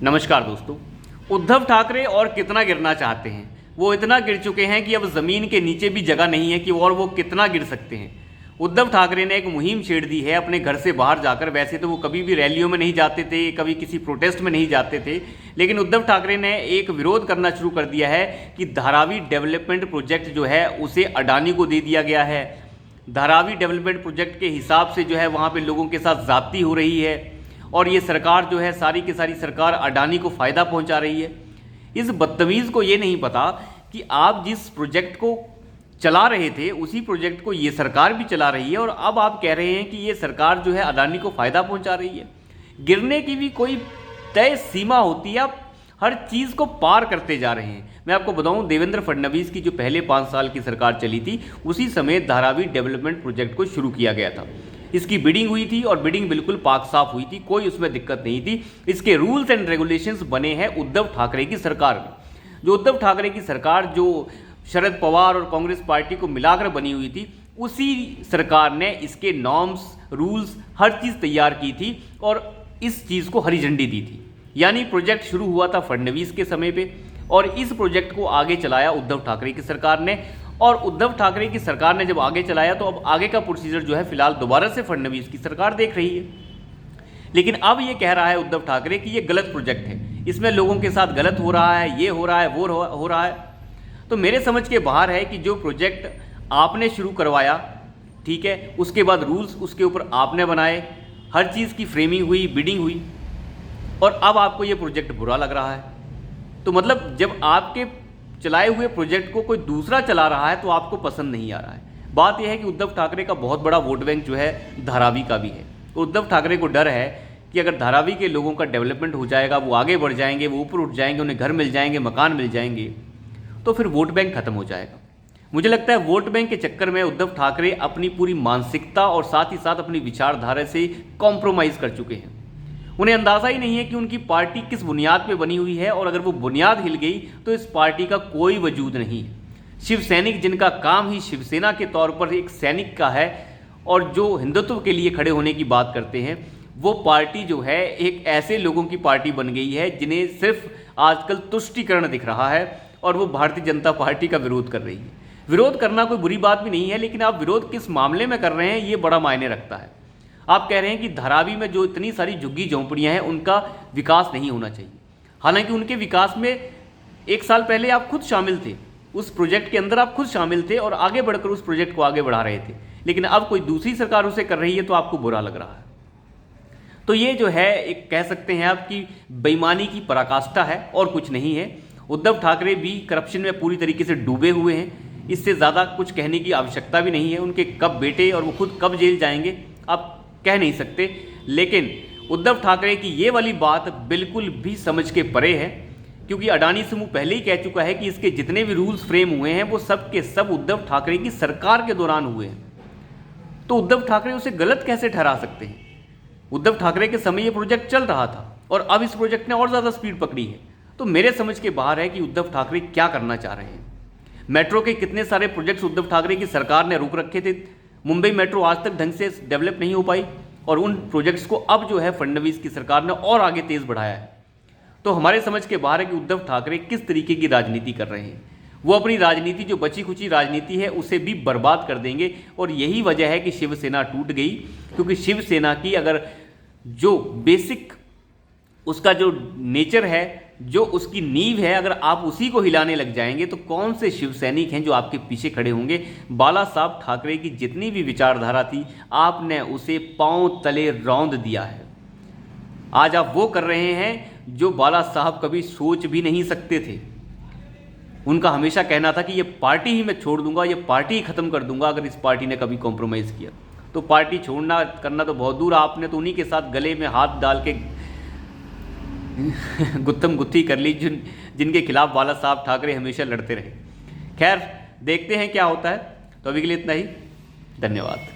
नमस्कार दोस्तों। उद्धव ठाकरे और कितना गिरना चाहते हैं? वो इतना गिर चुके हैं कि अब ज़मीन के नीचे भी जगह नहीं है कि और वो कितना गिर सकते हैं। उद्धव ठाकरे ने एक मुहिम छेड़ दी है अपने घर से बाहर जाकर। वैसे तो वो कभी भी रैलियों में नहीं जाते थे, कभी किसी प्रोटेस्ट में नहीं जाते थे, लेकिन उद्धव ठाकरे ने एक विरोध करना शुरू कर दिया है कि धारावी डेवलपमेंट प्रोजेक्ट जो है उसे अडानी को दे दिया गया है। धारावी डेवलपमेंट प्रोजेक्ट के हिसाब से जो है वहाँ पर लोगों के साथ ज़्यादती हो रही है और ये सरकार जो है सारी की सारी सरकार अडानी को फ़ायदा पहुंचा रही है। इस बदतमीज़ को ये नहीं पता कि आप जिस प्रोजेक्ट को चला रहे थे उसी प्रोजेक्ट को ये सरकार भी चला रही है और अब आप कह रहे हैं कि ये सरकार जो है अडानी को फ़ायदा पहुंचा रही है। गिरने की भी कोई तय सीमा होती है, आप हर चीज़ को पार करते जा रहे हैं। मैं आपको बताऊं, देवेंद्र फडणवीस की जो पहले 5 साल की सरकार चली थी उसी समय धारावी डेवलपमेंट प्रोजेक्ट को शुरू किया गया था। इसकी बिडिंग हुई थी और बिडिंग बिल्कुल पाक साफ हुई थी, कोई उसमें दिक्कत नहीं थी। इसके रूल्स एंड रेगुलेशंस बने हैं उद्धव ठाकरे की सरकार में। जो उद्धव ठाकरे की सरकार जो शरद पवार और कांग्रेस पार्टी को मिलाकर बनी हुई थी, उसी सरकार ने इसके नॉर्म्स, रूल्स, हर चीज़ तैयार की थी और इस चीज़ को हरी झंडी दी थी। यानी प्रोजेक्ट शुरू हुआ था फडणवीस के समय पे और इस प्रोजेक्ट को आगे चलाया उद्धव ठाकरे की सरकार ने। और उद्धव ठाकरे की सरकार ने जब आगे चलाया तो अब आगे का प्रोसीजर जो है फिलहाल दोबारा से फडणवीस की सरकार देख रही है। लेकिन अब ये कह रहा है उद्धव ठाकरे कि ये गलत प्रोजेक्ट है, इसमें लोगों के साथ गलत हो रहा है, ये हो रहा है, वो हो रहा है। तो मेरे समझ के बाहर है कि जो प्रोजेक्ट आपने शुरू करवाया, ठीक है, उसके बाद रूल्स उसके ऊपर आपने बनाए, हर चीज़ की फ्रेमिंग हुई, बिडिंग हुई और अब आपको ये प्रोजेक्ट बुरा लग रहा है। तो मतलब जब आपके चलाए हुए प्रोजेक्ट को कोई दूसरा चला रहा है तो आपको पसंद नहीं आ रहा है। बात यह है कि उद्धव ठाकरे का बहुत बड़ा वोट बैंक जो है धारावी का भी है। तो उद्धव ठाकरे को डर है कि अगर धारावी के लोगों का डेवलपमेंट हो जाएगा, वो आगे बढ़ जाएंगे, वो ऊपर उठ जाएंगे, उन्हें घर मिल जाएंगे, मकान मिल जाएंगे, तो फिर वोट बैंक खत्म हो जाएगा। मुझे लगता है वोट बैंक के चक्कर में उद्धव ठाकरे अपनी पूरी मानसिकता और साथ ही साथ अपनी विचारधारा से कॉम्प्रोमाइज़ कर चुके हैं। उन्हें अंदाज़ा ही नहीं है कि उनकी पार्टी किस बुनियाद पे बनी हुई है और अगर वो बुनियाद हिल गई तो इस पार्टी का कोई वजूद नहीं है। शिव सैनिक जिनका काम ही शिवसेना के तौर पर एक सैनिक का है और जो हिंदुत्व के लिए खड़े होने की बात करते हैं, वो पार्टी जो है एक ऐसे लोगों की पार्टी बन गई है जिन्हें सिर्फ आजकल तुष्टीकरण दिख रहा है और वो भारतीय जनता पार्टी का विरोध कर रही है। विरोध करना कोई बुरी बात भी नहीं है, लेकिन आप विरोध किस मामले में कर रहे हैं ये बड़ा मायने रखता है। आप कह रहे हैं कि धारावी में जो इतनी सारी झुग्गी झोंपड़ियां हैं उनका विकास नहीं होना चाहिए, हालांकि उनके विकास में 1 साल पहले आप खुद शामिल थे, उस प्रोजेक्ट के अंदर आप खुद शामिल थे और आगे बढ़कर उस प्रोजेक्ट को आगे बढ़ा रहे थे। लेकिन अब कोई दूसरी सरकार उसे कर रही है तो आपको बुरा लग रहा है। तो ये जो है एक कह सकते हैं आपकी बेईमानी की पराकाष्ठा है और कुछ नहीं है। उद्धव ठाकरे भी करप्शन में पूरी तरीके से डूबे हुए हैं, इससे ज़्यादा कुछ कहने की आवश्यकता भी नहीं है। उनके कब बेटे और वो खुद कब जेल जाएंगे आप कह नहीं सकते, लेकिन उद्धव ठाकरे की ये वाली बात बिल्कुल भी समझ के परे है, क्योंकि अडानी समूह पहले ही कह चुका है कि इसके जितने भी रूल्स फ्रेम हुए हैं वो सब के सब उद्धव ठाकरे की सरकार के दौरान हुए हैं। तो उद्धव ठाकरे उसे गलत कैसे ठहरा सकते हैं? उद्धव ठाकरे के समय ये प्रोजेक्ट चल रहा था और अब इस प्रोजेक्ट ने और ज़्यादा स्पीड पकड़ी है। तो मेरे समझ के बाहर है कि उद्धव ठाकरे क्या करना चाह रहे हैं। मेट्रो के कितने सारे प्रोजेक्ट्स उद्धव ठाकरे की सरकार ने रोक रखे थे। मुंबई मेट्रो आज तक ढंग से डेवलप नहीं हो पाई और उन प्रोजेक्ट्स को अब जो है फडणवीस की सरकार ने और आगे तेज बढ़ाया है। तो हमारे समझ के बाहर है कि उद्धव ठाकरे किस तरीके की राजनीति कर रहे हैं। वो अपनी राजनीति, जो बची खुची राजनीति है, उसे भी बर्बाद कर देंगे और यही वजह है कि शिवसेना टूट गई। क्योंकि शिवसेना की अगर जो बेसिक उसका जो नेचर है, जो उसकी नींव है, अगर आप उसी को हिलाने लग जाएंगे तो कौन से शिव सैनिक हैं जो आपके पीछे खड़े होंगे। बाला साहब ठाकरे की जितनी भी विचारधारा थी आपने उसे पांव तले रौंद दिया है। आज आप वो कर रहे हैं जो बाला साहब कभी सोच भी नहीं सकते थे। उनका हमेशा कहना था कि ये पार्टी ही मैं छोड़ दूंगा, ये पार्टी ही खत्म कर दूंगा अगर इस पार्टी ने कभी कॉम्प्रोमाइज़ किया। तो पार्टी छोड़ना करना तो बहुत दूर, आपने तो उन्हीं के साथ गले में हाथ डाल के गुत्थम गुत्थी कर ली जिनके खिलाफ बाला साहब ठाकरे हमेशा लड़ते रहे। खैर, देखते हैं क्या होता है। तो अभी के लिए इतना ही, धन्यवाद।